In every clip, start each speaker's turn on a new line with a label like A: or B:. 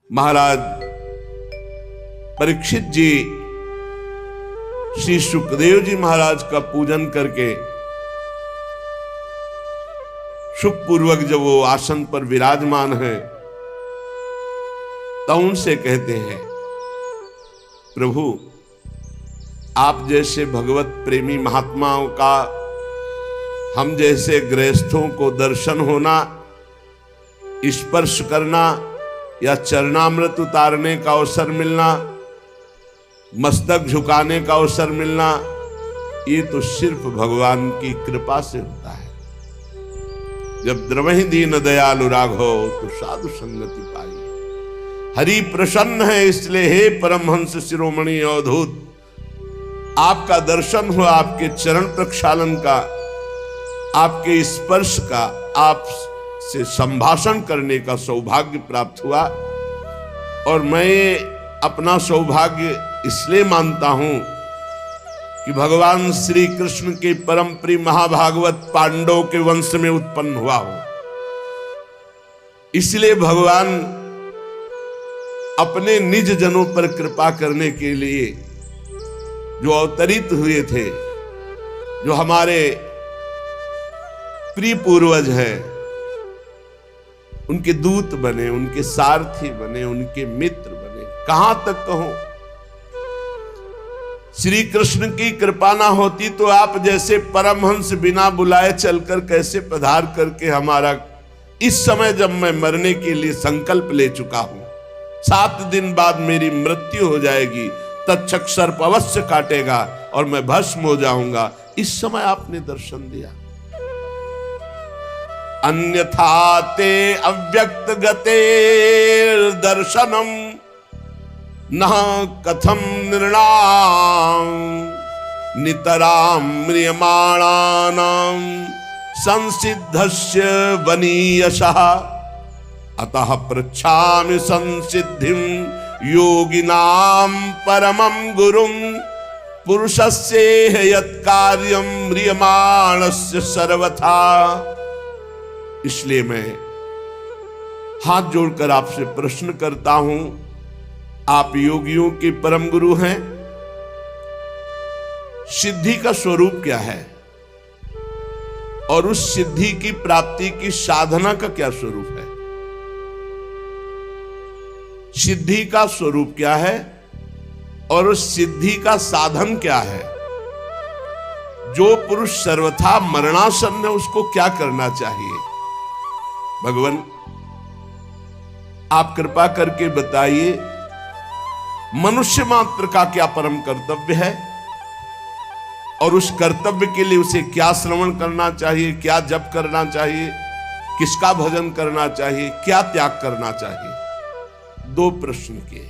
A: महाराज परीक्षित जी श्री सुखदेव जी महाराज का पूजन करके सुखपूर्वक जब वो आसन पर विराजमान है तो उनसे कहते हैं, प्रभु आप जैसे भगवत प्रेमी महात्माओं का हम जैसे गृहस्थों को दर्शन होना, स्पर्श करना या चरणामृत उतारने का अवसर मिलना, मस्तक झुकाने का अवसर मिलना, ये तो सिर्फ भगवान की कृपा से होता है। जब द्रवहि दीन दयालु राघव तो साधु संगति पाई। हरि प्रसन्न है इसलिए हे परमहंस शिरोमणि अवधूत, आपका दर्शन हुआ, आपके चरण प्रक्षालन का, आपके स्पर्श का, आप से संभाषण करने का सौभाग्य प्राप्त हुआ। और मैं अपना सौभाग्य इसलिए मानता हूं कि भगवान श्री कृष्ण के परम प्रिय महाभागवत पांडवों के वंश में उत्पन्न हुआ हो। इसलिए भगवान अपने निज जनों पर कृपा करने के लिए जो अवतरित हुए थे, जो हमारे प्रिय पूर्वज हैं, उनके दूत बने, उनके सारथी बने, उनके मित्र बने। कहां तक कहूं, श्री कृष्ण की कृपा ना होती तो आप जैसे परमहंस बिना बुलाए चलकर कैसे पधार करके हमारा, इस समय जब मैं मरने के लिए संकल्प ले चुका हूं, 7 दिन बाद मेरी मृत्यु हो जाएगी, तक्षक सर्प अवश्य काटेगा और मैं भस्म हो जाऊंगा, इस समय आपने दर्शन दिया। अन्यथा ते अव्यक्त गते दर्शनम न कथम नृणाम नितराम म्रियमाणानाम संसिद्धस्य वनीयशः अतः पृच्छामि संसिद्धिं योगिनां परमं गुरुं पुरुषस्य यत्कार्यं म्रियमाणस्य सर्वथा। इसलिए मैं हाथ जोड़कर आपसे प्रश्न करता हूं, आप योगियों के परम गुरु हैं, सिद्धि का स्वरूप क्या है और उस सिद्धि की प्राप्ति की साधना का क्या स्वरूप है? सिद्धि का स्वरूप क्या है और उस सिद्धि का साधन क्या है? जो पुरुष सर्वथा मरणासन्न है उसको क्या करना चाहिए? भगवान आप कृपा करके बताइए, मनुष्य मात्र का क्या परम कर्तव्य है और उस कर्तव्य के लिए उसे क्या श्रवण करना चाहिए, क्या जप करना चाहिए, किसका भजन करना चाहिए, क्या त्याग करना चाहिए? 2 प्रश्न किए।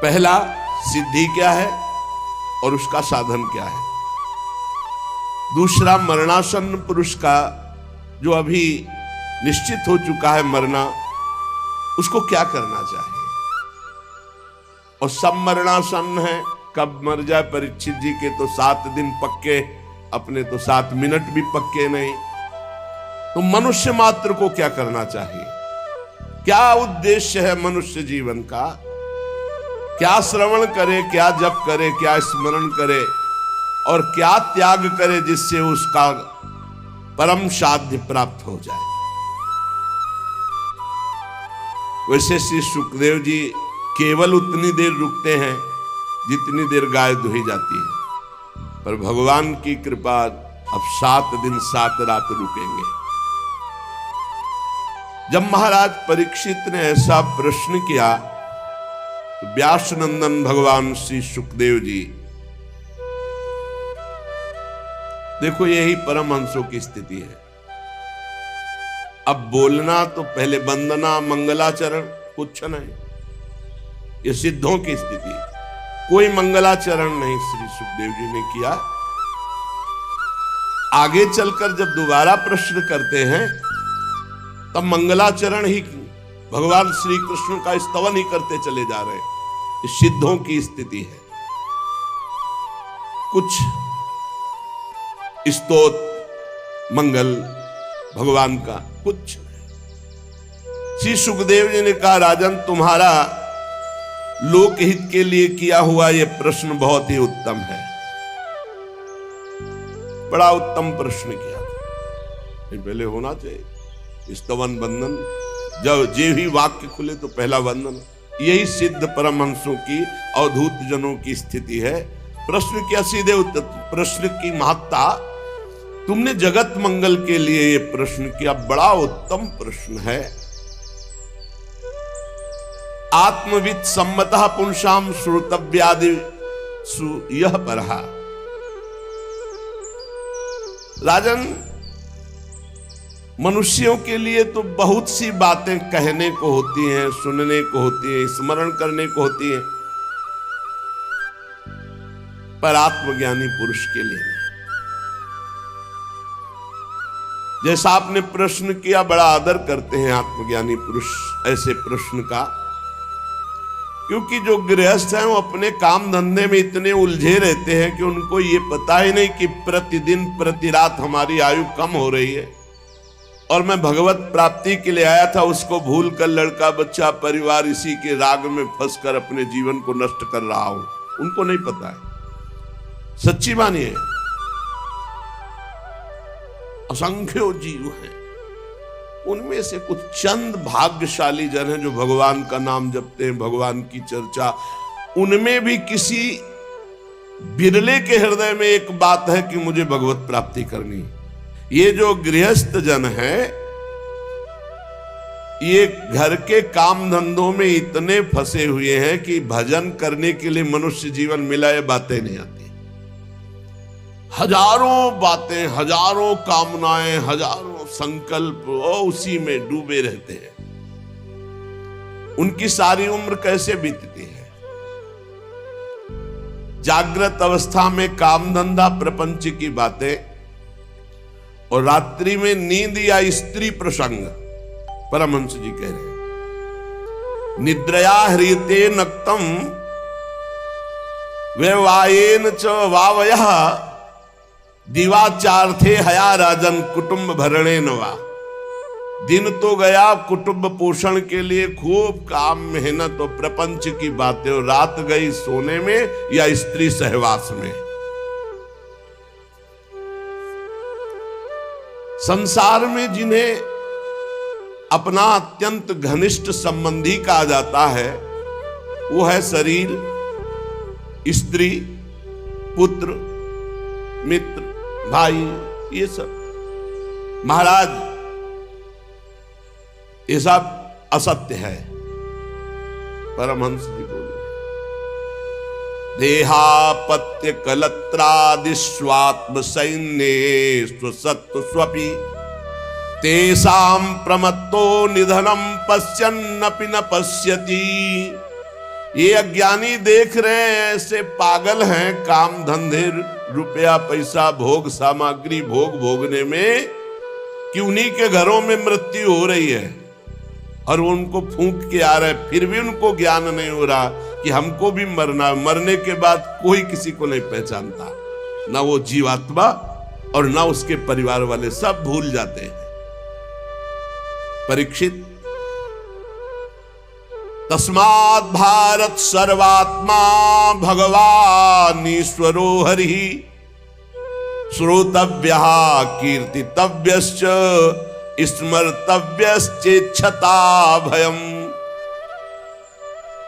A: पहला, सिद्धि क्या है और उसका साधन क्या है? दूसरा, मरणासन्न पुरुष का जो अभी निश्चित हो चुका है मरना, उसको क्या करना चाहिए? और सब मरणासन्न है, कब मर जाए? परीक्षित जी के तो 7 दिन पक्के, अपने तो 7 मिनट भी पक्के नहीं। तो मनुष्य मात्र को क्या करना चाहिए? क्या उद्देश्य है मनुष्य जीवन का? क्या श्रवण करे, क्या जप करे, क्या स्मरण करे और क्या त्याग करे जिससे उसका परम साध्य प्राप्त हो जाए? वैसे श्री सुखदेव जी केवल उतनी देर रुकते हैं जितनी देर गाय दुही जाती है, पर भगवान की कृपा अब 7 दिन 7 रात रुकेंगे। जब महाराज परीक्षित ने ऐसा प्रश्न किया तो व्यास नंदन भगवान श्री सुखदेव जी, देखो यही परमहंसों की स्थिति है। अब बोलना तो पहले वंदना मंगलाचरण कुछ नहीं, ये सिद्धों की स्थिति। कोई मंगलाचरण नहीं श्री सुखदेव जी ने किया। आगे चलकर जब दोबारा प्रश्न करते हैं तब मंगलाचरण ही, भगवान श्री कृष्ण का स्तवन ही करते चले जा रहे हैं। ये सिद्धों की स्थिति है। कुछ स्तोत्र मंगल भगवान का कुछ नहीं। श्री सुखदेव जी ने कहा, राजन तुम्हारा लोकहित के लिए किया हुआ यह प्रश्न बहुत ही उत्तम है, बड़ा उत्तम प्रश्न किया। पहले होना चाहिए स्तवन वंदन, जब जे ही वाक्य खुले तो पहला वंदन। यही सिद्ध परमहंसों की अवधूत जनों की स्थिति है। प्रश्न किया सीधे उत्तर, प्रश्न की महत्ता, तुमने जगत मंगल के लिए ये प्रश्न किया, बड़ा उत्तम प्रश्न है। आत्मविद सम्मतः पुंसाम श्रोतव्यादि यह परहा। राजन, मनुष्यों के लिए तो बहुत सी बातें कहने को होती हैं, सुनने को होती हैं, स्मरण करने को होती हैं, पर आत्मज्ञानी पुरुष के लिए नहीं। जैसा आपने प्रश्न किया, बड़ा आदर करते हैं आत्मज्ञानी पुरुष ऐसे प्रश्न का, क्योंकि जो गृहस्थ हैं वो अपने काम धंधे में इतने उलझे रहते हैं कि उनको ये पता ही नहीं कि प्रतिदिन प्रति रात हमारी आयु कम हो रही है और मैं भगवत प्राप्ति के लिए आया था, उसको भूल कर लड़का बच्चा परिवार इसी के राग में फंसकर अपने जीवन को नष्ट कर रहा हूं। उनको नहीं पता है। सच्ची मानिए, असंख्यों जीव हैं, उनमें से कुछ चंद भाग्यशाली जन हैं जो भगवान का नाम जपते हैं, भगवान की चर्चा। उनमें भी किसी बिरले के हृदय में एक बात है कि मुझे भगवत प्राप्ति करनी। ये जो गृहस्थ जन है, ये घर के काम धंधों में इतने फंसे हुए हैं कि भजन करने के लिए मनुष्य जीवन मिला, ये बातें नहीं आती। हजारों बातें, हजारों कामनाएं, हजारों संकल्प, और उसी में डूबे रहते हैं। उनकी सारी उम्र कैसे बीतती है? जागृत अवस्था में काम धंधा प्रपंच की बातें, और रात्रि में नींद या स्त्री प्रसंग। परमहंस जी कह रहे हैं, निद्रया ह्रियते नक्तम वैवायेन च वावयः दिवाचार्थे हया राजन कुटुंब भरणे नवा। दिन तो गया कुटुंब पोषण के लिए, खूब काम मेहनत और प्रपंच की बातें, और रात गई सोने में या स्त्री सहवास में। संसार में जिन्हें अपना अत्यंत घनिष्ठ संबंधी कहा जाता है, वो है शरीर, स्त्री, पुत्र, मित्र, भाई, ये सब। महाराज, ये सब असत्य है। परमहंस जी बोले, देहापत्य कलत्रादि स्वात्म सैन्ये स्वसत्व स्वपि तेषां प्रमत्तो निधनम पश्यन्नपि न पश्यति। ये अज्ञानी देख रहे हैं, ऐसे पागल हैं काम धंधे, रुपया पैसा, भोग सामग्री भोग भोगने में, कि उन्हीं के घरों में मृत्यु हो रही है और उनको फूंक के आ रहे, फिर भी उनको ज्ञान नहीं हो रहा कि हमको भी मरना। मरने के बाद कोई किसी को नहीं पहचानता, ना वो जीवात्मा और ना उसके परिवार वाले, सब भूल जाते हैं। परीक्षित, तस्मात् भारत सर्वात्मा भगवान ईश्वरो हरिः श्रोतव्यः कीर्तितव्यश्च स्मर्तव्यश्चेच्छता भयम्।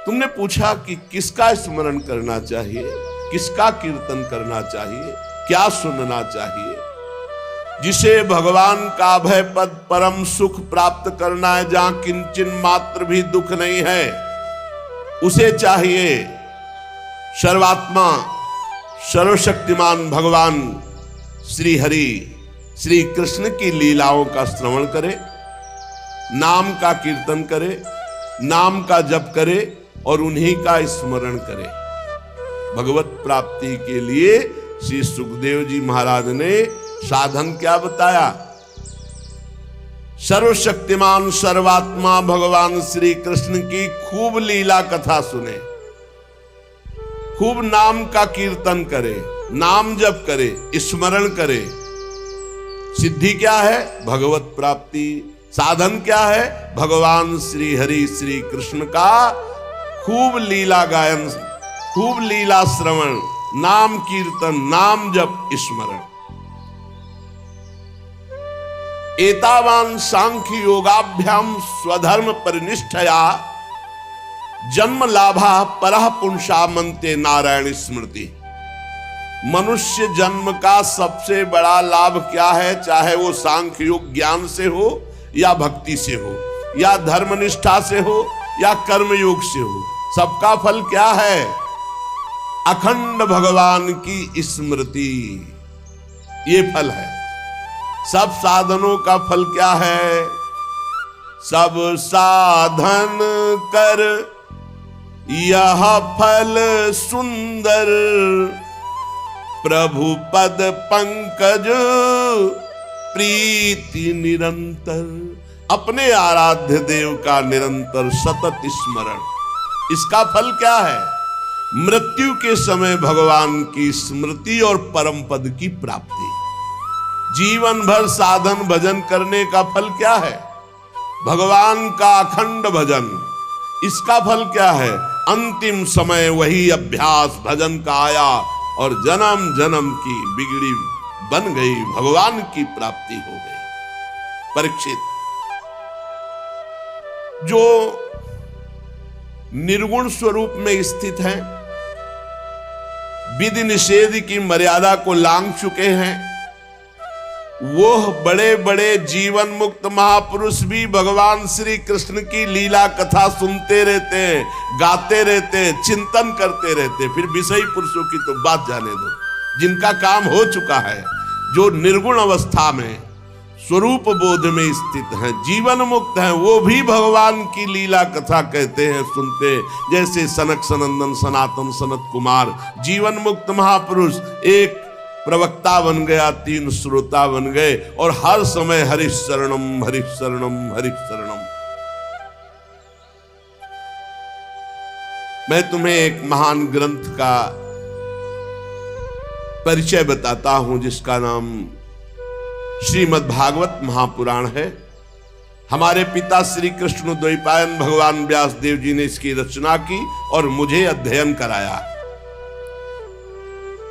A: तुमने पूछा कि किसका स्मरण करना चाहिए, किसका कीर्तन करना चाहिए, क्या सुनना चाहिए? जिसे भगवान का अभय पद परम सुख प्राप्त करना है, जहां किंचन मात्र भी दुख नहीं है, उसे चाहिए सर्वात्मा सर्वशक्तिमान भगवान श्री हरि श्री कृष्ण की लीलाओं का श्रवण करे, नाम का कीर्तन करे, नाम का जप करे और उन्हीं का स्मरण करे। भगवत प्राप्ति के लिए श्री सुखदेव जी महाराज ने साधन क्या बताया? सर्वशक्तिमान सर्वात्मा भगवान श्री कृष्ण की खूब लीला कथा सुने, खूब नाम का कीर्तन करे, नाम जप करे, स्मरण करे। सिद्धि क्या है? भगवत प्राप्ति, साधन क्या है? भगवान श्री हरि श्री कृष्ण का खूब लीला गायन, खूब लीला श्रवण, नाम कीर्तन, नाम जप, स्मरण। एतावान सांख्य योगाभ्याम स्वधर्म परिनिष्ठया जन्म लाभा परः पुंसा मनते नारायण स्मृति। मनुष्य जन्म का सबसे बड़ा लाभ क्या है? चाहे वो सांख्य योग ज्ञान से हो या भक्ति से हो या धर्मनिष्ठा से हो या कर्म योग से हो, सबका फल क्या है? अखंड भगवान की स्मृति। ये फल है। सब साधनों का फल क्या है? सब साधन कर यह फल सुंदर, प्रभु पद पंकज प्रीति निरंतर। अपने आराध्य देव का निरंतर सतत स्मरण, इसका फल क्या है? मृत्यु के समय भगवान की स्मृति और परम पद की प्राप्ति। जीवन भर साधन भजन करने का फल क्या है? भगवान का अखंड भजन। इसका फल क्या है? अंतिम समय वही अभ्यास भजन का आया और जन्म जन्म की बिगड़ी बन गई, भगवान की प्राप्ति हो गई। परीक्षित, जो निर्गुण स्वरूप में स्थित हैं, विधि निषेध की मर्यादा को लांघ चुके हैं, वो बड़े बड़े जीवन मुक्त महापुरुष भी भगवान श्री कृष्ण की लीला कथा सुनते रहते हैं, गाते रहते हैं, चिंतन करते रहते हैं। फिर विषयी पुरुषों की तो बात जाने दो, जिनका काम हो चुका है, जो निर्गुण अवस्था में स्वरूप बोध में स्थित हैं, जीवन मुक्त हैं, वो भी भगवान की लीला कथा कहते हैं, सुनते। जैसे सनक सनंदन सनातन सनत कुमार, जीवन मुक्त महापुरुष, एक प्रवक्ता बन गया, 3 श्रोता बन गए और हर समय हरिश शरणम हरिश शरणम हरिश शरणम। मैं तुम्हें एक महान ग्रंथ का परिचय बताता हूं, जिसका नाम श्रीमद् भागवत महापुराण है। हमारे पिता श्री कृष्ण द्वैपायन भगवान व्यास देव जी ने इसकी रचना की और मुझे अध्ययन कराया।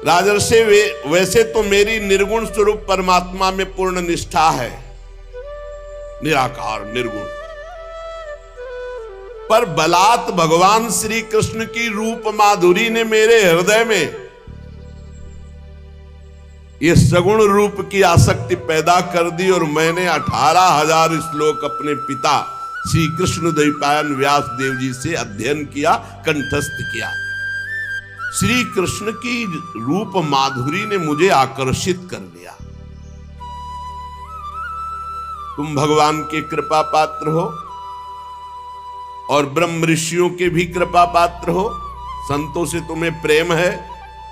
A: राजर्षि, वैसे तो मेरी निर्गुण स्वरूप परमात्मा में पूर्ण निष्ठा है, निराकार निर्गुण, पर बलात् भगवान श्री कृष्ण की रूप माधुरी ने मेरे हृदय में ये सगुण रूप की आसक्ति पैदा कर दी और मैंने 18,000 श्लोक अपने पिता श्री कृष्ण द्वैपायन व्यास देव जी से अध्ययन किया, कंठस्थ किया। श्री कृष्ण की रूप माधुरी ने मुझे आकर्षित कर लिया। तुम भगवान के कृपा पात्र हो और ब्रह्म ऋषियों के भी कृपा पात्र हो, संतों से तुम्हें प्रेम है,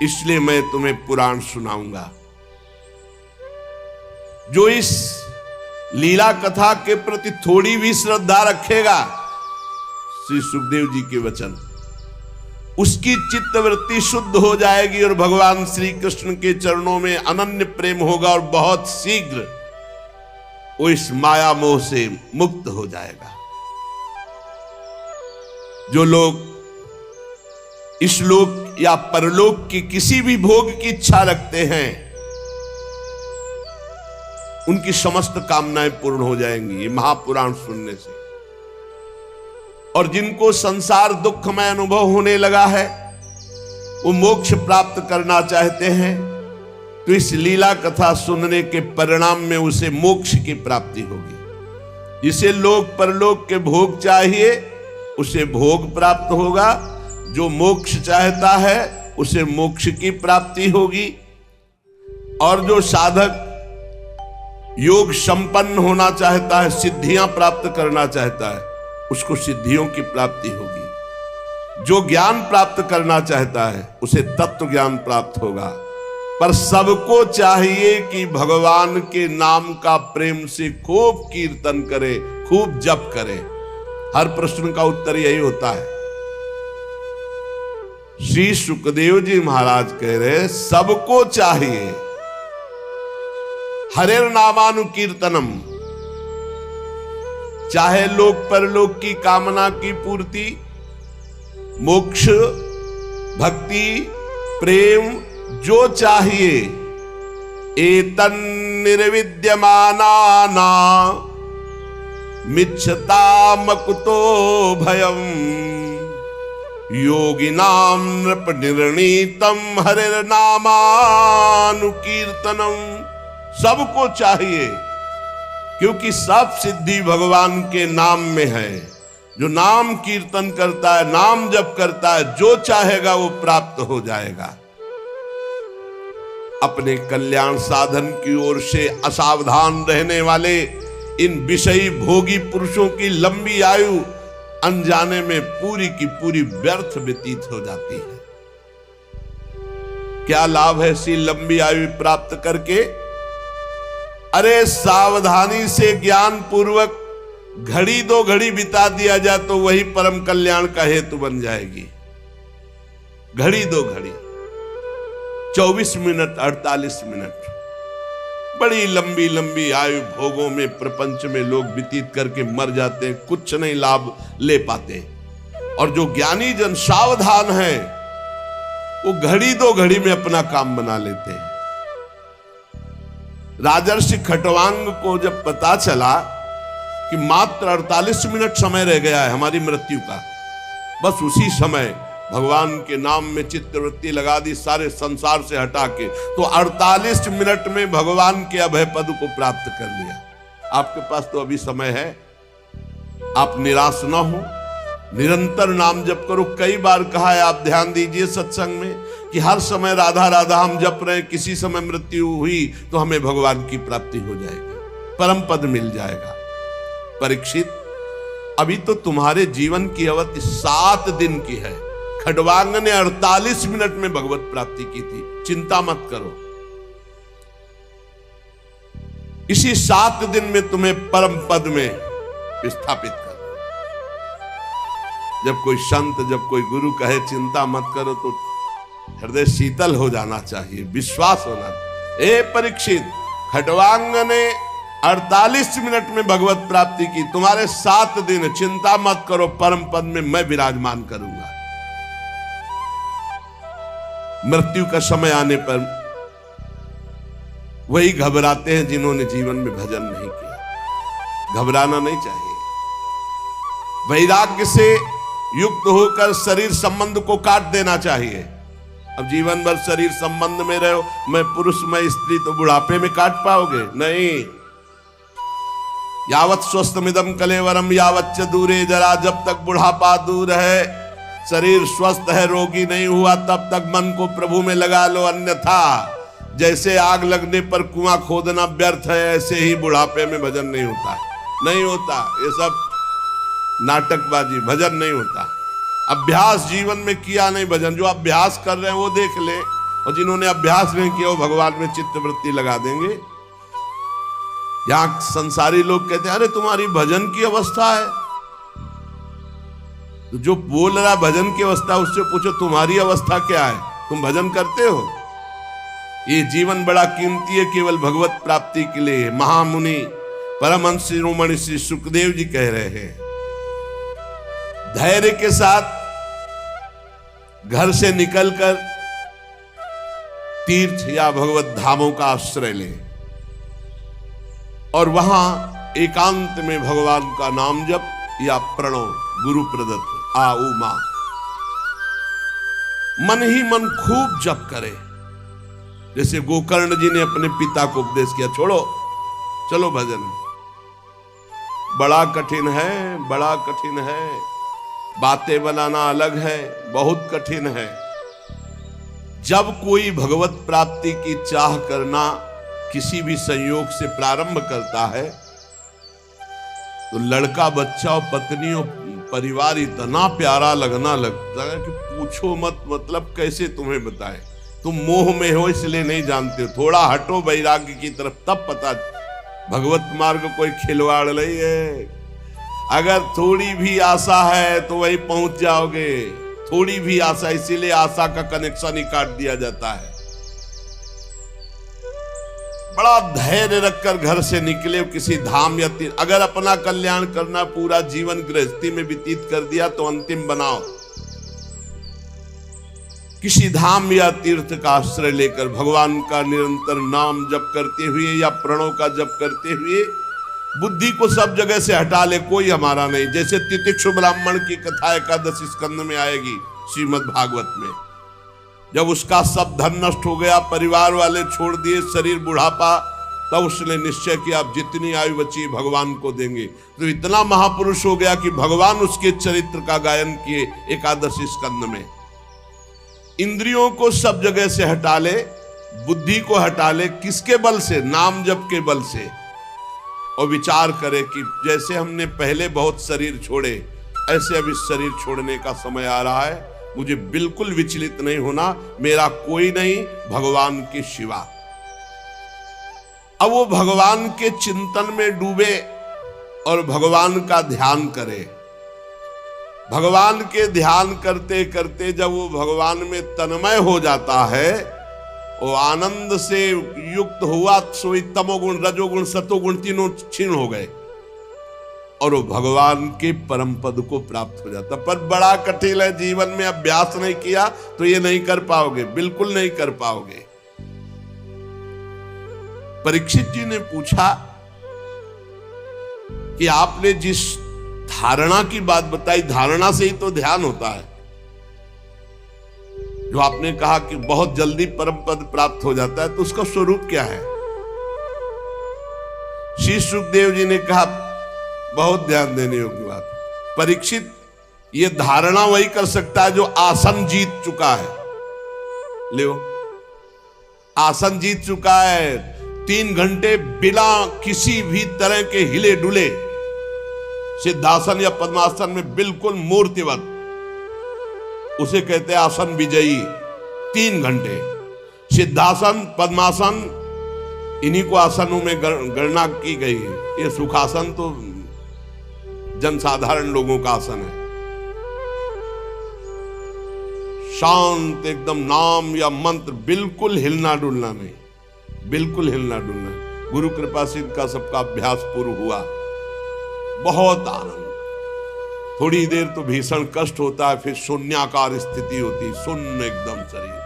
A: इसलिए मैं तुम्हें पुराण सुनाऊंगा। जो इस लीला कथा के प्रति थोड़ी भी श्रद्धा रखेगा, श्री सुखदेव जी के वचन, उसकी चित्तवृत्ति शुद्ध हो जाएगी और भगवान श्री कृष्ण के चरणों में अनन्य प्रेम होगा और बहुत शीघ्र वो इस माया मोह से मुक्त हो जाएगा। जो लोग इस लोक या परलोक की किसी भी भोग की इच्छा रखते हैं, उनकी समस्त कामनाएं पूर्ण हो जाएंगी ये महापुराण सुनने से। और जिनको संसार दुखमय अनुभव होने लगा है, वो मोक्ष प्राप्त करना चाहते हैं, तो इस लीला कथा सुनने के परिणाम में उसे मोक्ष की प्राप्ति होगी। जिसे लोक परलोक के भोग चाहिए, उसे भोग प्राप्त होगा। जो मोक्ष चाहता है, उसे मोक्ष की प्राप्ति होगी। और जो साधक योग संपन्न होना चाहता है, सिद्धियां प्राप्त करना चाहता है, उसको सिद्धियों की प्राप्ति होगी। जो ज्ञान प्राप्त करना चाहता है, उसे तत्व ज्ञान प्राप्त होगा। पर सबको चाहिए कि भगवान के नाम का प्रेम से खूब कीर्तन करे, खूब जप करे। हर प्रश्न का उत्तर यही होता है। श्री सुखदेव जी महाराज कह रहे, सबको चाहिए हरेर नामानुकीर्तनम, चाहे लोक परलोक की कामना की पूर्ति, मोक्ष, भक्ति, प्रेम, जो चाहिए, एतन निर्विद्यमाना मिच्छताम कुतो भयम, योगिनाम नृप निर्णीतम हरिर्नामानुकीर्तनम। सबको चाहिए, क्योंकि सब सिद्धि भगवान के नाम में है। जो नाम कीर्तन करता है, नाम जप करता है, जो चाहेगा वो प्राप्त हो जाएगा। अपने कल्याण साधन की ओर से असावधान रहने वाले इन विषयी भोगी पुरुषों की लंबी आयु अनजाने में पूरी की पूरी व्यर्थ व्यतीत हो जाती है। क्या लाभ है ऐसी लंबी आयु प्राप्त करके? अरे सावधानी से ज्ञान पूर्वक घड़ी दो घड़ी बिता दिया जाए तो वही परम कल्याण का हेतु बन जाएगी। घड़ी दो घड़ी, 24 मिनट, 48 मिनट, बड़ी लंबी लंबी आयु भोगों में प्रपंच में लोग व्यतीत करके मर जाते हैं, कुछ नहीं लाभ ले पाते। और जो ज्ञानी जन सावधान है वो घड़ी दो घड़ी में अपना काम बना लेते हैं। राजर्षि खटवांग को जब पता चला कि मात्र 48 मिनट समय रह गया है हमारी मृत्यु का, बस उसी समय भगवान के नाम में चित्तवृत्ति लगा दी, सारे संसार से हटा के, तो 48 मिनट में भगवान के अभय पद को प्राप्त कर लिया। आपके पास तो अभी समय है, आप निराश ना हो, निरंतर नाम जप करो। कई बार कहा है, आप ध्यान दीजिए सत्संग में कि हर समय राधा राधा हम जप रहे हैं, किसी समय मृत्यु हुई तो हमें भगवान की प्राप्ति हो जाएगी, परम पद मिल जाएगा। परीक्षित, अभी तो तुम्हारे जीवन की अवधि 7 दिन की है। खटवांग ने 48 मिनट में भगवत प्राप्ति की थी। चिंता मत करो, इसी 7 दिन में तुम्हें परम पद में स्थापित करो। जब कोई संत, जब कोई गुरु कहे चिंता मत करो, तो हृदय शीतल हो जाना चाहिए, विश्वास होना। ए परीक्षित, खटवांग ने 48 मिनट में भगवत प्राप्ति की, तुम्हारे 7 दिन, चिंता मत करो, परम पद में मैं विराजमान करूंगा। मृत्यु का समय आने पर वही घबराते हैं जिन्होंने जीवन में भजन नहीं किया। घबराना नहीं चाहिए, वैराग्य से युक्त होकर शरीर संबंध को काट देना चाहिए। अब जीवन भर शरीर संबंध में रहो, मैं पुरुष मैं स्त्री, तो बुढ़ापे में काट पाओगे? नहीं। यावत स्वस्थमिदम कलेवरम यावच्च दूरे जरा, जब तक बुढ़ापा दूर है, शरीर स्वस्थ है, रोगी नहीं हुआ, तब तक मन को प्रभु में लगा लो। अन्यथा जैसे आग लगने पर कुआं खोदना व्यर्थ है, ऐसे ही बुढ़ापे में भजन नहीं होता, नहीं होता। ये सब नाटकबाजी, भजन नहीं होता। अभ्यास जीवन में किया नहीं भजन, जो अभ्यास कर रहे हैं वो देख ले, और जिन्होंने अभ्यास नहीं किया वो भगवान में चित्तवृत्ति लगा देंगे। यहां संसारी लोग कहते हैं, अरे तुम्हारी भजन की अवस्था है, तो जो बोल रहा भजन की अवस्था उससे पूछो तुम्हारी अवस्था क्या है, तुम भजन करते हो? ये जीवन बड़ा कीमती है, केवल भगवत प्राप्ति के लिए। महामुनि परमहंस शिरोमणि श्री सुखदेव जी कह रहे हैं, धैर्य के साथ घर से निकलकर तीर्थ या भगवत धामों का आश्रय ले, और वहां एकांत में भगवान का नाम जप या प्रणव गुरु प्रदत्त आ उमा, मन ही मन खूब जप करे। जैसे गोकर्ण जी ने अपने पिता को उपदेश किया, छोड़ो चलो भजन। बड़ा कठिन है, बड़ा कठिन है, बातें बनाना अलग है, बहुत कठिन है। जब कोई भगवत प्राप्ति की चाह करना किसी भी संयोग से प्रारंभ करता है, तो लड़का, बच्चा और पत्नी और परिवार इतना प्यारा लगना लगता है कि पूछो मत। मतलब कैसे तुम्हें बताएं, तुम मोह में हो इसलिए नहीं जानते हो। थोड़ा हटो वैराग्य की तरफ, तब पता। भगवत मार्ग कोई खिलवाड़ नहीं है। अगर थोड़ी भी आशा है तो वहीं पहुंच जाओगे, थोड़ी भी आशा, इसीलिए आशा का कनेक्शन ही काट दिया जाता है। बड़ा धैर्य रखकर घर से निकले, किसी धाम या तीर्थ, अगर अपना कल्याण करना, पूरा जीवन गृहस्थी में व्यतीत कर दिया तो अंतिम बनाओ, किसी धाम या तीर्थ का आश्रय लेकर भगवान का निरंतर नाम जप करते हुए या प्रणव का जप करते हुए बुद्धि को सब जगह से हटा ले, कोई हमारा नहीं। जैसे तितिक्षु ब्राह्मण की कथा एकादश स्कंद में आएगी श्रीमद् भागवत में, जब उसका सब धन नष्ट हो गया, परिवार वाले छोड़ दिए, शरीर बुढ़ापा, तब उसने निश्चय किया अब जितनी आयु बची भगवान को देंगे। तो इतना महापुरुष हो गया कि भगवान उसके चरित्र का गायन किए एकादश स्कंद में। इंद्रियों को सब जगह से हटा ले, बुद्धि को हटा ले, किसके बल से? नाम जप के बल से। और विचार करे कि जैसे हमने पहले बहुत शरीर छोड़े, ऐसे अब इस शरीर छोड़ने का समय आ रहा है, मुझे बिल्कुल विचलित नहीं होना, मेरा कोई नहीं, भगवान के सिवा। अब वो भगवान के चिंतन में डूबे और भगवान का ध्यान करे। भगवान के ध्यान करते करते जब वो भगवान में तन्मय हो जाता है, वो आनंद से युक्त हुआ, सोई तमोगुण, रजोगुण, सतोगुण तीनों क्षीण हो गए और वो भगवान के परम पद को प्राप्त हो जाता। पर बड़ा कठिन है, जीवन में अभ्यास नहीं किया तो ये नहीं कर पाओगे, बिल्कुल नहीं कर पाओगे। परीक्षित जी ने पूछा कि आपने जिस धारणा की बात बताई, धारणा से ही तो ध्यान होता है। जो आपने कहा कि बहुत जल्दी परम पद प्राप्त हो जाता है, तो उसका स्वरूप क्या है? श्री सुखदेव जी ने कहा, बहुत ध्यान देने योग्य बात, परीक्षित, ये धारणा वही कर सकता है जो आसन जीत चुका है। ले आसन जीत चुका है, 3 घंटे बिना किसी भी तरह के हिले डुले सिद्धासन या पद्मासन में बिल्कुल मूर्तिवत, उसे कहते हैं आसन विजयी। 3 घंटे सिद्धासन, पद्मासन, इन्हीं को आसनों में गणना की गई है। ये सुखासन तो जनसाधारण लोगों का आसन है। शांत एकदम, नाम या मंत्र, बिल्कुल हिलना डुलना नहीं, बिल्कुल हिलना डुलना। गुरु कृपा से इनका सबका अभ्यास पूर्ण हुआ, बहुत आनंद। थोड़ी देर तो भीषण कष्ट होता है, फिर शून्याकार स्थिति होती, शून्य एकदम शरीर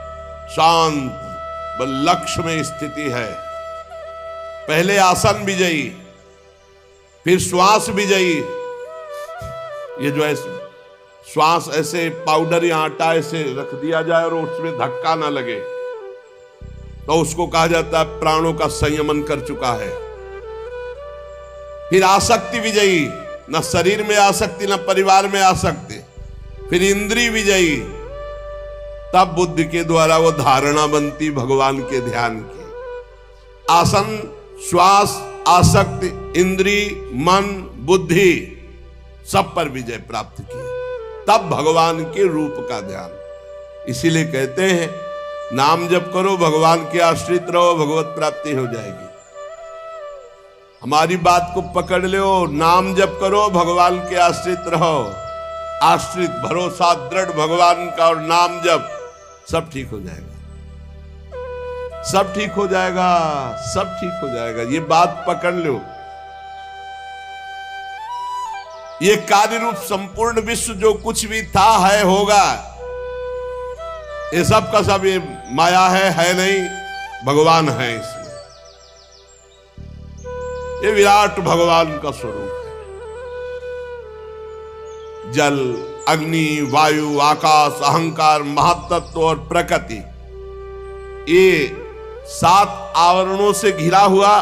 A: शांत, बस लक्ष्य में स्थिति है। पहले आसन विजयी, फिर श्वास विजयी। ये जो है श्वास ऐसे पाउडर या आटा ऐसे रख दिया जाए और उसमें धक्का ना लगे, तो उसको कहा जाता है प्राणों का संयमन कर चुका है। फिर आसक्ति विजयी, न शरीर में आसक्ति, न परिवार में आसक्ति। फिर इंद्रिय विजयी, तब बुद्धि के द्वारा वो धारणा बनती भगवान के ध्यान की। आसन, श्वास, आसक्ति, इंद्रिय, मन, बुद्धि, सब पर विजय प्राप्त की, तब भगवान के रूप का ध्यान। इसीलिए कहते हैं नाम जप करो, भगवान के आश्रित रहो, भगवत प्राप्ति हो जाएगी। हमारी बात को पकड़ लो, नाम जप करो, भगवान के आश्रित रहो। आश्रित, भरोसा दृढ़ भगवान का और नाम जप, सब ठीक हो जाएगा, सब ठीक हो जाएगा, सब ठीक हो जाएगा। ये बात पकड़ लो। ये कार्य रूप संपूर्ण विश्व जो कुछ भी था, है, होगा, ये सब का सब ये माया है नहीं, भगवान है इसमें। ये विराट भगवान का स्वरूप है। जल, अग्नि, वायु, आकाश, अहंकार, महातत्व और प्रकृति, ये 7 आवरणों से घिरा हुआ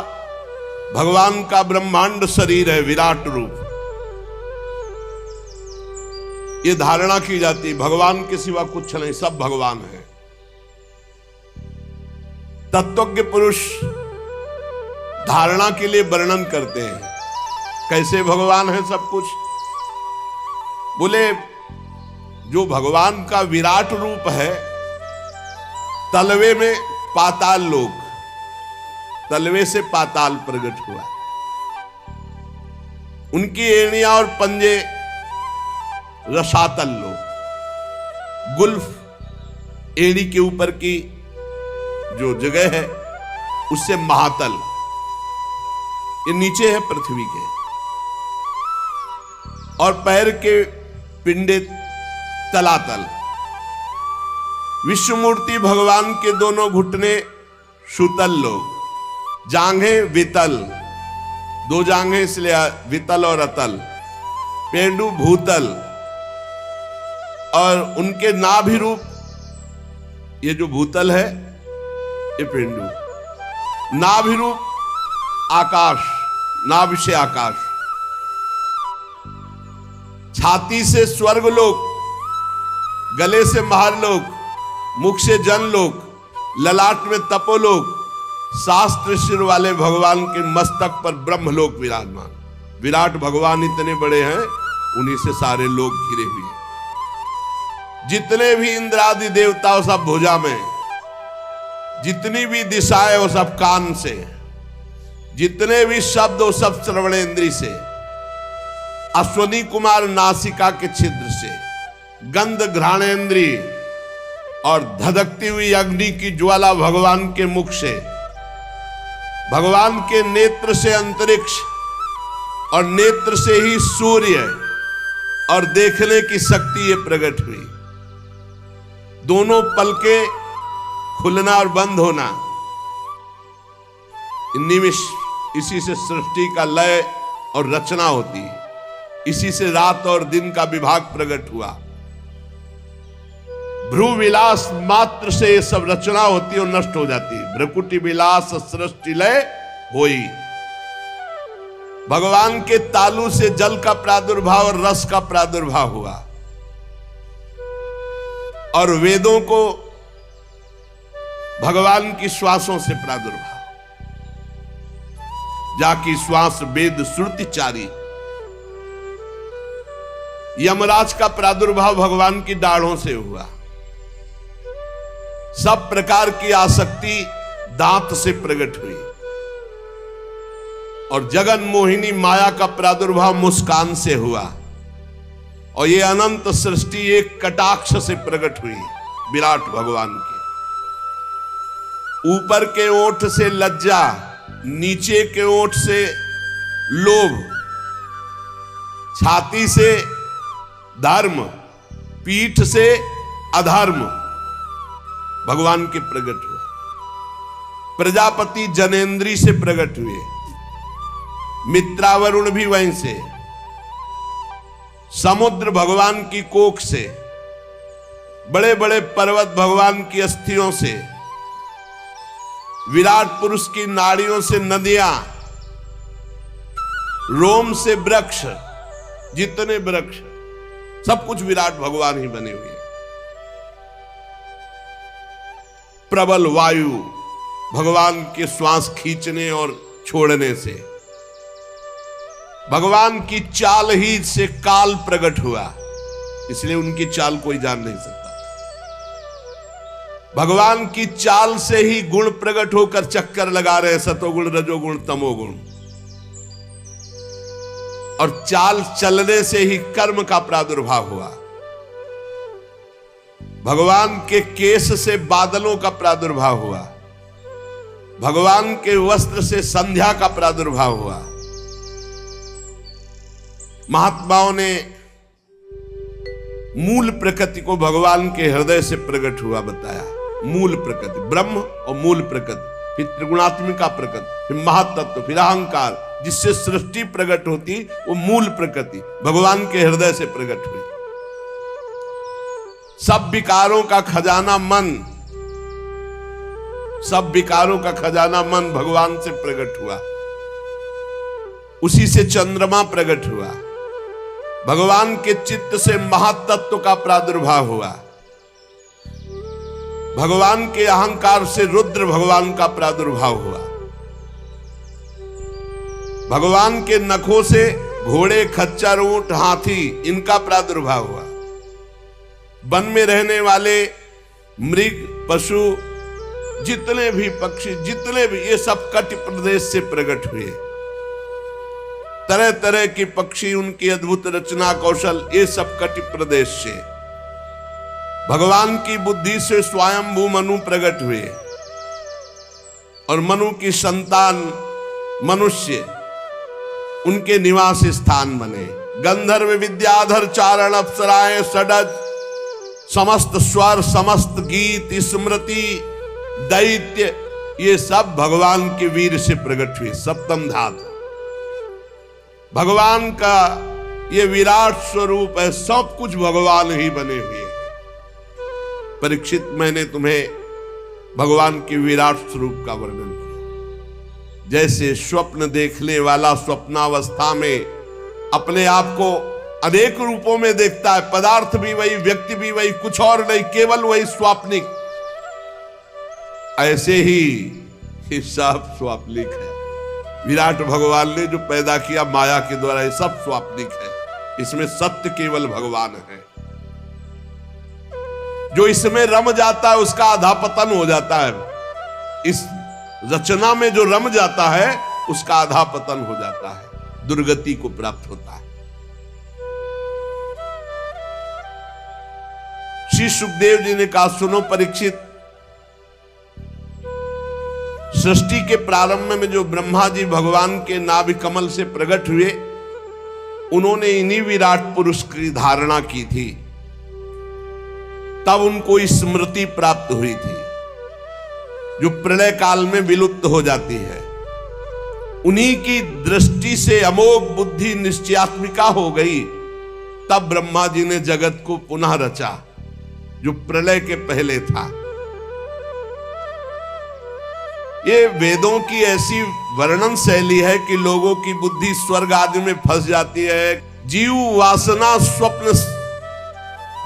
A: भगवान का ब्रह्मांड शरीर है, विराट रूप। ये धारणा की जाती, भगवान के सिवा कुछ नहीं, सब भगवान है। तत्वज्ञ पुरुष धारणा के लिए वर्णन करते हैं, कैसे भगवान है सब कुछ। बोले जो भगवान का विराट रूप है, तलवे में पाताल लोक, तलवे से पाताल प्रकट हुआ। उनकी एड़ियां और पंजे रसातल लोक। गुल्फ एड़ी के ऊपर की जो जगह है उससे महातल, ये नीचे है पृथ्वी के, और पैर के पिंडे तलातल। विश्वमूर्ति भगवान के दोनों घुटने सुतल लोग, जांघें वितल, दो जांघें इसलिए वितल और अतल, पेंडु भूतल, और उनके नाभि रूप, ये जो भूतल है ये पेंडु, नाभि रूप आकाश, नाभि से आकाश, छाती से स्वर्गलोक, गले से महारलोक, मुख से जनलोक, ललाट में तपोलोक, शास्त्र शिर वाले भगवान के मस्तक पर ब्रह्मलोक विराजमान। विराट भगवान इतने बड़े हैं, उन्हीं से सारे लोग घिरे हुए हैं। जितने भी इंद्रादि देवता वो सब भुजा में, जितनी भी दिशाएं वो सब कान से, जितने भी शब्द वो सब श्रवणेंद्री से, अश्वनी कुमार नासिका के छिद्र से, गंध घ्राणेंद्री और धधकती हुई अग्नि की ज्वाला भगवान के मुख से, भगवान के नेत्र से अंतरिक्ष और नेत्र से ही सूर्य और देखने की शक्ति ये प्रकट हुई। दोनों पलके खुलना और बंद होना, निमिष, इसी से सृष्टि का लय और रचना होती है, इसी से रात और दिन का विभाग प्रकट हुआ। भ्रू विलास मात्र से ये सब रचना होती और नष्ट हो जाती है। भ्रकुटी विलास सृष्टि लय होई। भगवान के तालू से जल का प्रादुर्भाव और रस का प्रादुर्भाव हुआ, और वेदों को भगवान की श्वासों से प्रादुर्भाव, जाकी श्वास वेद श्रुति चारी। यमराज का प्रादुर्भाव भगवान की दाढ़ों से हुआ। सब प्रकार की आसक्ति दांत से प्रकट हुई, और जगन मोहिनी माया का प्रादुर्भाव मुस्कान से हुआ, और ये अनंत सृष्टि एक कटाक्ष से प्रकट हुई विराट भगवान के। ऊपर के ओठ से लज्जा, नीचे के ओठ से लोभ, छाती से धर्म, पीठ से अधर्म भगवान के प्रकट हुआ। प्रजापति जनेन्द्री से प्रकट हुए, मित्रावरुण भी वहीं से, समुद्र भगवान की कोख से, बड़े बड़े पर्वत भगवान की अस्थियों से, विराट पुरुष की नाड़ियों से नदियां, रोम से वृक्ष, जितने वृक्ष, सब कुछ विराट भगवान ही बने हुए। प्रबल वायु भगवान के श्वास खींचने और छोड़ने से, भगवान की चाल ही से काल प्रकट हुआ, इसलिए उनकी चाल कोई जान नहीं सकता। भगवान की चाल से ही गुण प्रकट होकर चक्कर लगा रहे, सतोगुण रजोगुण तमोगुण, और चाल चलने से ही कर्म का प्रादुर्भाव हुआ। भगवान के केश से बादलों का प्रादुर्भाव हुआ, भगवान के वस्त्र से संध्या का प्रादुर्भाव हुआ। महात्माओं ने मूल प्रकृति को भगवान के हृदय से प्रकट हुआ बताया। मूल प्रकृति ब्रह्म और मूल प्रकृति, फिर त्रिगुणात्मिका प्रकृति, फिर महातत्व, फिर अहंकार, जिससे सृष्टि प्रकट होती, वो मूल प्रकृति भगवान के हृदय से प्रकट हुई। सब विकारों का खजाना मन, सब विकारों का खजाना मन भगवान से प्रकट हुआ, उसी से चंद्रमा प्रकट हुआ। भगवान के चित्त से महातत्व का प्रादुर्भाव हुआ, भगवान के अहंकार से रुद्र भगवान का प्रादुर्भाव हुआ। भगवान के नखों से घोड़े, खच्चर, ऊंट, हाथी, इनका प्रादुर्भाव हुआ। वन में रहने वाले मृग, पशु, जितने भी पक्षी, जितने भी, ये सब कटि प्रदेश से प्रकट हुए। तरह तरह के पक्षी, उनकी अद्भुत रचना कौशल, ये सब कटि प्रदेश से। भगवान की बुद्धि से स्वयंभू मनु प्रकट हुए, और मनु की संतान मनुष्य उनके निवास स्थान बने। गंधर्व विद्याधर चारण अप्सराएं षडज समस्त स्वर समस्त गीत स्मृति दैत्य ये सब भगवान के वीर से प्रकट हुए। सप्तम धातु भगवान का ये विराट स्वरूप है, सब कुछ भगवान ही बने हुए हैं। परीक्षित, मैंने तुम्हें भगवान के विराट स्वरूप का वर्णन किया। जैसे स्वप्न देखने वाला स्वप्नावस्था में अपने आप को अनेक रूपों में देखता है, पदार्थ भी वही, व्यक्ति भी वही, कुछ और नहीं, केवल वही स्वाप्निक, ऐसे ही ये सब स्वाप्निक है। विराट भगवान ने जो पैदा किया माया के द्वारा, ये सब स्वाप्निक है। इसमें सत्य केवल भगवान है। जो इसमें रम जाता है उसका अधापतन हो जाता है। इस रचना में जो रम जाता है उसका अधापतन हो जाता है, दुर्गति को प्राप्त होता है। श्री सुखदेव जी ने कहा, सुनो परीक्षित, सृष्टि के प्रारंभ में जो ब्रह्मा जी भगवान के नाभि कमल से प्रकट हुए, उन्होंने इन्हीं विराट पुरुष की धारणा की थी, तब उनको स्मृति प्राप्त हुई थी जो प्रलय काल में विलुप्त हो जाती है। उन्हीं की दृष्टि से अमोघ बुद्धि निश्चयात्मिका हो गई, तब ब्रह्मा जी ने जगत को पुनः रचा जो प्रलय के पहले था। ये वेदों की ऐसी वर्णन शैली है कि लोगों की बुद्धि स्वर्ग आदि में फंस जाती है। जीव वासना स्वप्न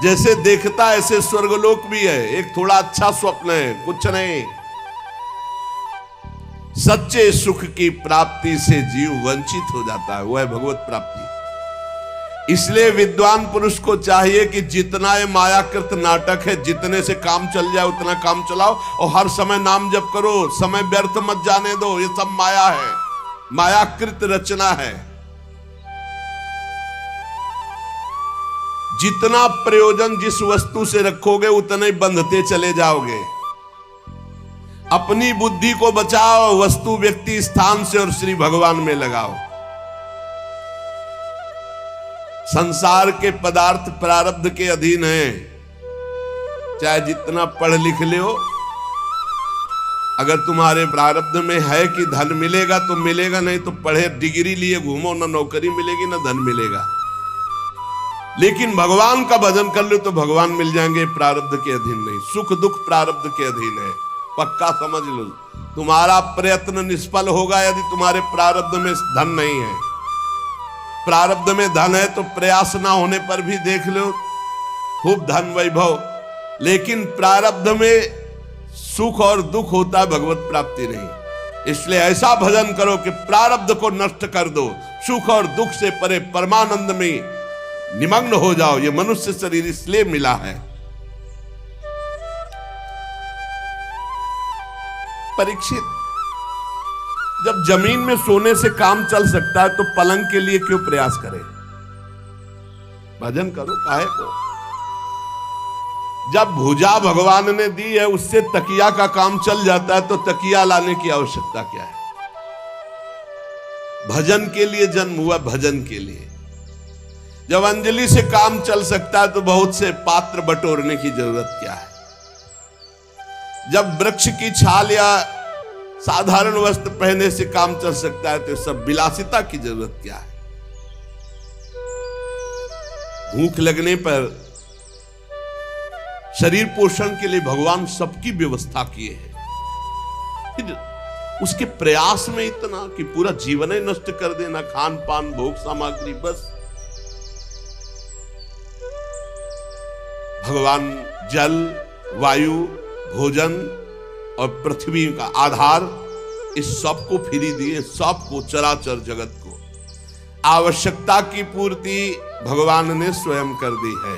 A: जैसे देखता है ऐसे स्वर्गलोक भी है, एक थोड़ा अच्छा स्वप्न है, कुछ नहीं। सच्चे सुख की प्राप्ति से जीव वंचित हो जाता है, वह है भगवत प्राप्ति। इसलिए विद्वान पुरुष को चाहिए कि जितना ये मायाकृत नाटक है, जितने से काम चल जाए उतना काम चलाओ, और हर समय नाम जप करो, समय व्यर्थ मत जाने दो। ये सब माया है, मायाकृत रचना है। जितना प्रयोजन जिस वस्तु से रखोगे उतना ही बंधते चले जाओगे। अपनी बुद्धि को बचाओ, वस्तु व्यक्ति स्थान से और श्री भगवान में लगाओ। संसार के पदार्थ प्रारब्ध के अधीन हैं, चाहे जितना पढ़ लिख लो, अगर तुम्हारे प्रारब्ध में है कि धन मिलेगा तो मिलेगा, नहीं तो पढ़े डिग्री लिए घूमो, ना नौकरी मिलेगी ना धन मिलेगा। लेकिन भगवान का भजन कर लो तो भगवान मिल जाएंगे, प्रारब्ध के अधीन नहीं। सुख दुख प्रारब्ध के अधीन है, पक्का समझ लो। तुम्हारा प्रयत्न निष्फल होगा यदि तुम्हारे प्रारब्ध में धन नहीं है। प्रारब्ध में धन है तो प्रयास ना होने पर भी देख लो खूब धन वैभव, लेकिन प्रारब्ध में सुख और दुख होता है, भगवत प्राप्ति नहीं। इसलिए ऐसा भजन करो कि प्रारब्ध को नष्ट कर दो, सुख और दुख से परे परमानंद में निमग्न हो जाओ। ये मनुष्य शरीर इसलिए मिला है। परीक्षित, जब जमीन में सोने से काम चल सकता है तो पलंग के लिए क्यों प्रयास करें? भजन करो, काहे को? जब भुजा भगवान ने दी है उससे तकिया का काम चल जाता है तो तकिया लाने की आवश्यकता क्या है? भजन के लिए जन्म हुआ, भजन के लिए। जब अंजलि से काम चल सकता है तो बहुत से पात्र बटोरने की जरूरत क्या है? जब वृक्ष की छाल या साधारण वस्त्र पहनने से काम चल सकता है तो सब विलासिता की जरूरत क्या है? भूख लगने पर शरीर पोषण के लिए भगवान सबकी व्यवस्था किए हैं, फिर उसके प्रयास में इतना कि पूरा जीवन ही नष्ट कर देना, खान पान भोग सामग्री बस। भगवान जल वायु भोजन और पृथ्वी का आधार इस सब को फ्री दिए, सबको, चराचर जगत को। आवश्यकता की पूर्ति भगवान ने स्वयं कर दी है।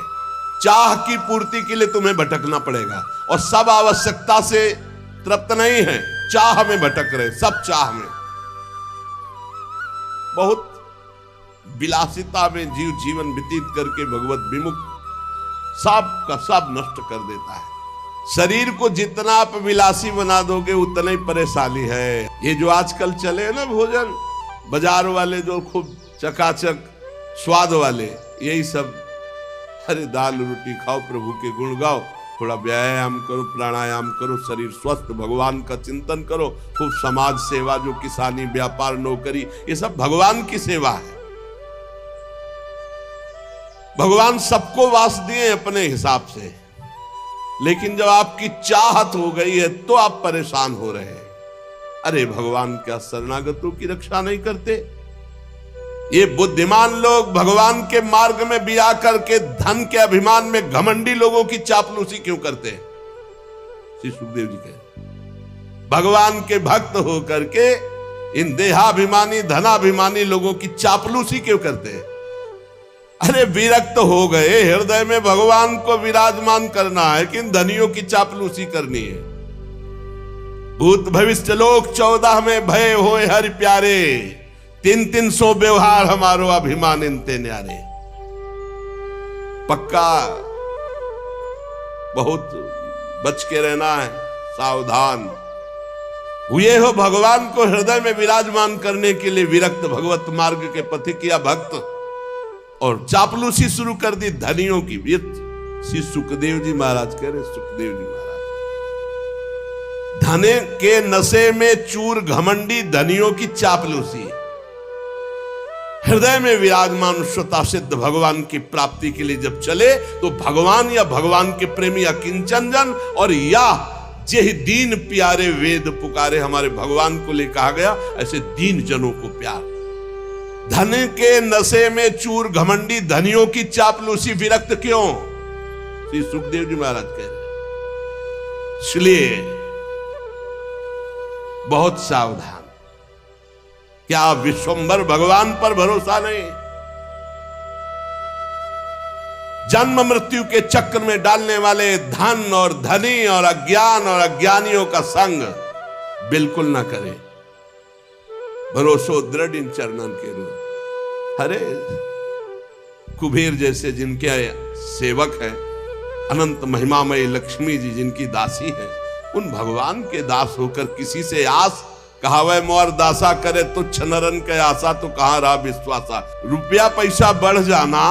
A: चाह की पूर्ति के लिए तुम्हें भटकना पड़ेगा, और सब आवश्यकता से तृप्त नहीं है, चाह में भटक रहे, सब चाह में। बहुत विलासिता में जीव जीवन व्यतीत करके भगवत विमुख सब का सब नष्ट कर देता है। शरीर को जितना आप विलासी बना दोगे उतना ही परेशानी है। ये जो आजकल चले हैं ना भोजन बाजार वाले, जो खूब चकाचक स्वाद वाले, यही सब। अरे दाल रोटी खाओ, प्रभु के गुण गाओ, थोड़ा व्यायाम करो, प्राणायाम करो, शरीर स्वस्थ, भगवान का चिंतन करो, खूब समाज सेवा, जो किसानी, व्यापार, नौकरी, ये सब भगवान की सेवा है। भगवान सबको वास दिए अपने हिसाब से, लेकिन जब आपकी चाहत हो गई है तो आप परेशान हो रहे हैं। अरे भगवान क्या शरणागतों की रक्षा नहीं करते? ये बुद्धिमान लोग भगवान के मार्ग में बिया करके धन के अभिमान में घमंडी लोगों की चापलूसी क्यों करते हैं? श्री सुखदेव जी कह, भगवान के भक्त होकर के इन देहाभिमानी धनाभिमानी लोगों की चापलूसी क्यों करते हैं? अरे विरक्त हो गए, हृदय में भगवान को विराजमान करना है कि इन धनियों की चापलूसी करनी है। भूत भविष्य लोक 14 में भय होए हरि प्यारे, 300 व्यवहार हमारो अभिमान इनते न्यारे। पक्का बहुत बच के रहना है, सावधान हुए हो। भगवान को हृदय में विराजमान करने के लिए विरक्त भगवत मार्ग के पथिक या भक्त, और चापलूसी शुरू कर दी धनियों की। श्री सुखदेव जी महाराज कह रहे, सुखदेव जी महाराज, धने के नशे में चूर घमंडी धनियों की चापलूसी, हृदय में विराजमान स्वतः सिद्ध भगवान की प्राप्ति के लिए जब चले तो भगवान या भगवान के प्रेमी या किंचन जन, और या जेहि दीन प्यारे वेद पुकारे, हमारे भगवान को ले कहा गया, ऐसे दीन जनों को प्यार। धन के नशे में चूर घमंडी धनियों की चापलूसी, विरक्त क्यों? श्री सुखदेव जी महाराज कह रहे, इसलिए बहुत सावधान। क्या विश्वंभर भगवान पर भरोसा नहीं? जन्म मृत्यु के चक्र में डालने वाले धन और धनी और अज्ञान और अज्ञानियों का संग बिल्कुल ना करें। भरोसो दृढ़ इन चरणन के रूप। अरे कुबेर जैसे जिनके सेवक हैं, अनंत महिमामयी लक्ष्मी जी जिनकी दासी है, उन भगवान के दास होकर किसी से आस, कहावै मोर दासा करे तुच्छ नरन के आशा, तो कहां रहा विश्वासा। रुपया पैसा बढ़ जाना,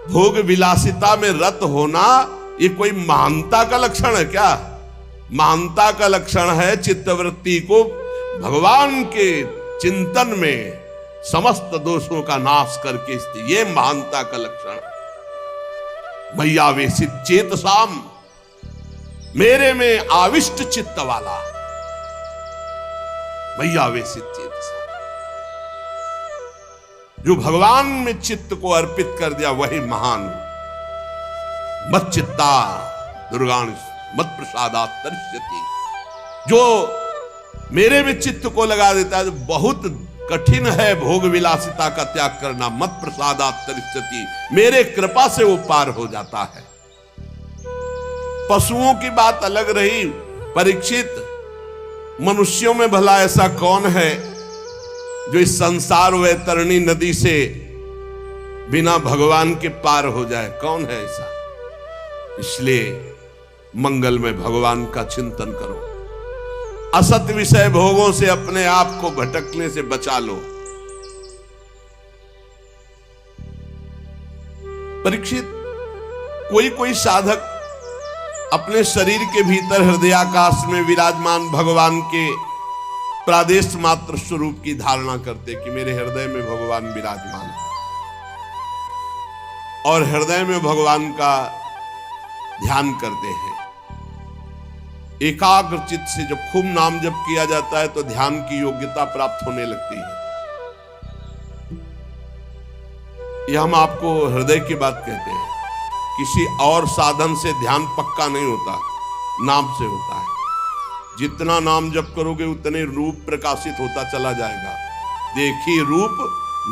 A: भोग विलासिता में रत होना, ये कोई महानता का लक्षण है क्या? महानता का लक्षण है चित्तवृत्ति को भगवान के चिंतन में समस्त दोषों का नाश करके, ये महानता का लक्षण। मैयावेशित चेतसाम, मेरे में आविष्ट चित्त वाला, मैयावेशित चेतसाम, जो भगवान में चित्त को अर्पित कर दिया वही महान। मत चित्ता दुर्गाण मत प्रसादात् तरिष्यति, जो मेरे में चित्त को लगा देता है, बहुत कठिन है भोग विलासिता का त्याग करना। मत प्रसादात् तरिष्यति, मेरे कृपा से वो पार हो जाता है। पशुओं की बात अलग रही। परीक्षित, मनुष्यों में भला ऐसा कौन है जो इस संसार वैतरणी नदी से बिना भगवान के पार हो जाए? कौन है ऐसा? इसलिए मंगल में भगवान का चिंतन करो, असत विषय भोगों से अपने आप को भटकने से बचा लो। परीक्षित, कोई कोई साधक अपने शरीर के भीतर हृदयाकाश में विराजमान भगवान के प्रादेश मात्र स्वरूप की धारणा करते कि मेरे हृदय में भगवान विराजमान है, और हृदय में भगवान का ध्यान करते हैं। एकाग्र चित्त से जब खूब नाम जप किया जाता है तो ध्यान की योग्यता प्राप्त होने लगती है। यह हम आपको हृदय की बात कहते हैं। किसी और साधन से ध्यान पक्का नहीं होता, नाम से होता है। जितना नाम जप करोगे उतने रूप प्रकाशित होता चला जाएगा। देखी रूप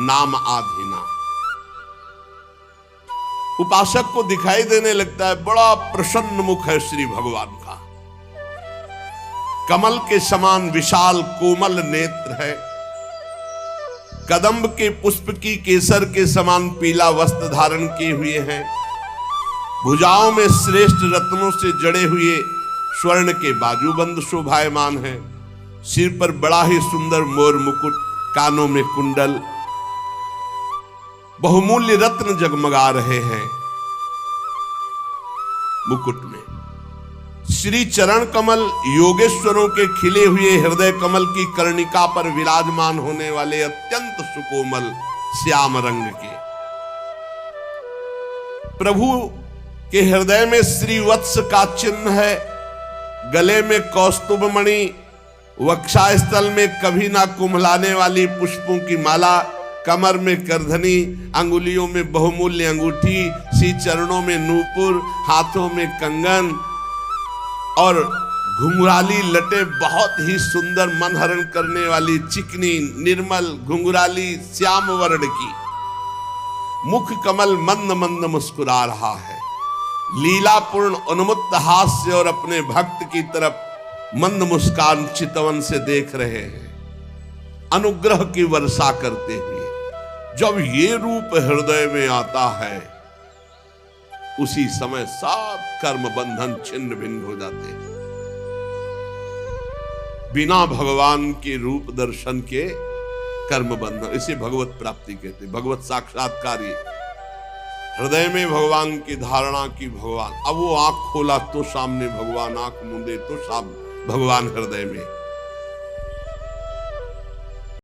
A: नाम आधीना। उपासक को दिखाई देने लगता है बड़ा प्रसन्न मुख है श्री भगवान का, कमल के समान विशाल कोमल नेत्र है, कदम्ब के पुष्प की केसर के समान पीला वस्त्र धारण किए हुए हैं, भुजाओं में श्रेष्ठ रत्नों से जड़े हुए स्वर्ण के बाजूबंद शोभायमान है। सिर पर बड़ा ही सुंदर मोर मुकुट, कानों में कुंडल, बहुमूल्य रत्न जगमगा रहे हैं मुकुट में। श्री चरण कमल योगेश्वरों के खिले हुए हृदय कमल की कर्णिका पर विराजमान होने वाले अत्यंत सुकोमल श्याम रंग के प्रभु के हृदय में श्रीवत्स का चिन्ह है। गले में कौस्तुभ मणि, वक्षास्थल में कभी ना कुम्हलाने वाली पुष्पों की माला, कमर में करधनी, अंगुलियों में बहुमूल्य अंगूठी, श्री चरणों में नूपुर, हाथों में कंगन और घुंघराली लटे बहुत ही सुंदर मनहरण करने वाली चिकनी निर्मल घुंघराली श्याम वर्ण की। मुख कमल मंद मंद मुस्कुरा रहा है। लीलापूर्ण उन्मुक्त हास्य और अपने भक्त की तरफ मंद मुस्कान चितवन से देख रहे हैं, अनुग्रह की वर्षा करते हुए। जब ये रूप हृदय में आता है उसी समय सब कर्म बंधन छिन्न भिन्न हो जाते हैं। बिना भगवान के रूप दर्शन के कर्म बंधन, इसे भगवत प्राप्ति कहते हैं, भगवत साक्षात्कार। हृदय में भगवान की धारणा की भगवान, अब वो आंख खोला तो सामने भगवान, आंख मूंदे तो सामने भगवान हृदय में।